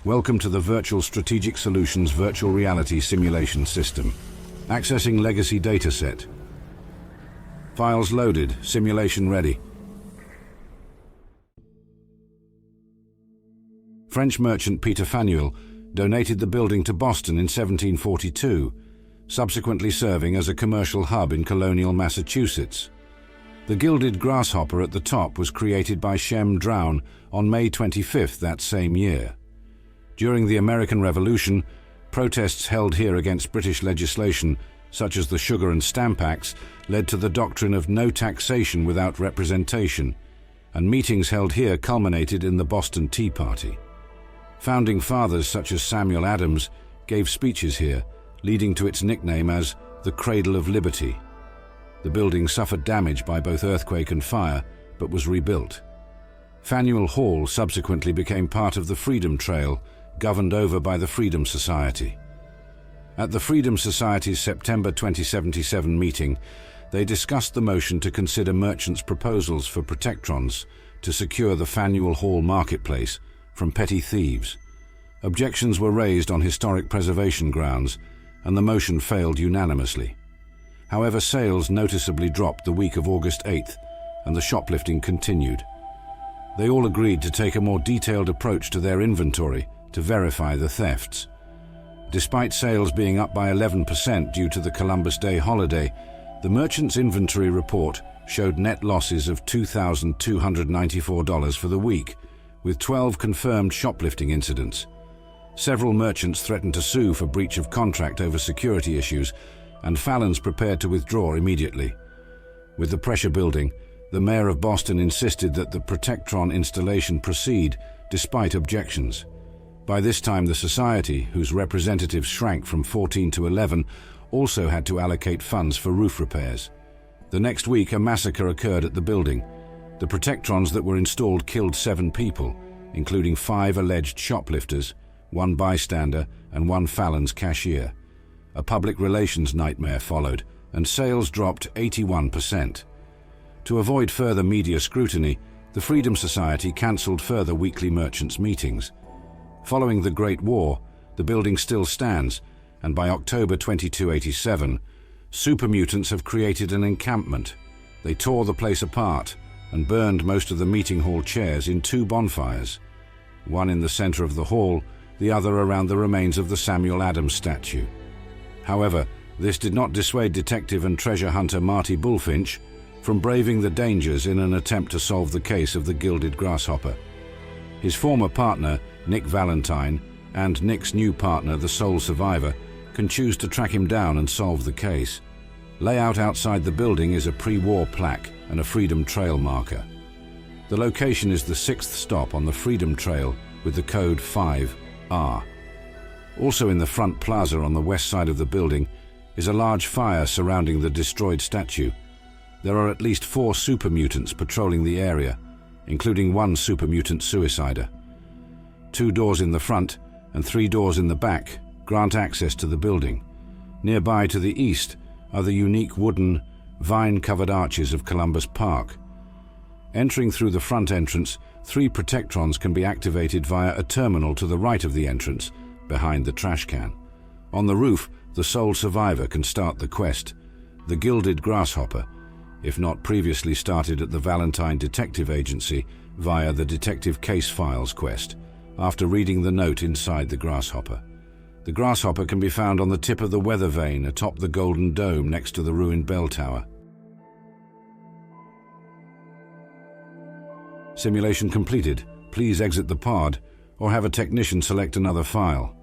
Welcome to the Virtual Strategic Solutions Virtual Reality Simulation System. Accessing legacy dataset. Files loaded, simulation ready. French merchant Peter Faneuil donated the building to Boston in 1742, subsequently serving as a commercial hub in colonial Massachusetts. The gilded grasshopper at the top was created by Shem Drown on May 25th that same year. During the American Revolution, protests held here against British legislation, such as the Sugar and Stamp Acts, led to the doctrine of no taxation without representation, and meetings held here culminated in the Boston Tea Party. Founding fathers such as Samuel Adams gave speeches here, leading to its nickname as the Cradle of Liberty. The building suffered damage by both earthquake and fire, but was rebuilt. Faneuil Hall subsequently became part of the Freedom Trail, governed over by the Freedom Society. At the Freedom Society's September 2077 meeting, they discussed the motion to consider merchants' proposals for protectrons to secure the Faneuil Hall marketplace from petty thieves. Objections were raised on historic preservation grounds, and the motion failed unanimously. However, sales noticeably dropped the week of August 8th, and the shoplifting continued. They all agreed to take a more detailed approach to their inventory to verify the thefts. Despite sales being up by 11% due to the Columbus Day holiday, the merchant's inventory report showed net losses of $2,294 for the week, with 12 confirmed shoplifting incidents. Several merchants threatened to sue for breach of contract over security issues, and Fallon's prepared to withdraw immediately. With the pressure building, the mayor of Boston insisted that the Protectron installation proceed despite objections. By this time, the society, whose representatives shrank from 14 to 11, also had to allocate funds for roof repairs. The next week, a massacre occurred at the building. The Protectrons that were installed killed 7 people, including 5 alleged shoplifters, 1 bystander, and 1 Fallon's cashier. A public relations nightmare followed, and sales dropped 81%. To avoid further media scrutiny, the Freedom Society cancelled further weekly merchants' meetings. Following the Great War, the building still stands, and by October 2287, super mutants have created an encampment. They tore the place apart and burned most of the meeting hall chairs in 2 bonfires, one in the center of the hall, the other around the remains of the Samuel Adams statue. However, this did not dissuade detective and treasure hunter Marty Bulfinch from braving the dangers in an attempt to solve the case of the gilded grasshopper. His former partner, Nick Valentine, and Nick's new partner, the sole survivor, can choose to track him down and solve the case. Layout outside the building is a pre-war plaque and a Freedom Trail marker. The location is the 6th stop on the Freedom Trail with the code 5R. Also in the front plaza on the west side of the building is a large fire surrounding the destroyed statue. There are at least 4 super mutants patrolling the area, including 1 super mutant suicider. 2 doors in the front and 3 doors in the back grant access to the building. Nearby to the east are the unique wooden, vine-covered arches of Columbus Park. Entering through the front entrance, 3 Protectrons can be activated via a terminal to the right of the entrance, behind the trash can. On the roof, the sole survivor can start the quest, the Gilded Grasshopper, if not previously started at the Valentine Detective Agency via the Detective Case Files quest, after reading the note inside the Grasshopper. The Grasshopper can be found on the tip of the weather vane atop the Golden Dome next to the ruined bell tower. Simulation completed. Please exit the pod or have a technician select another file.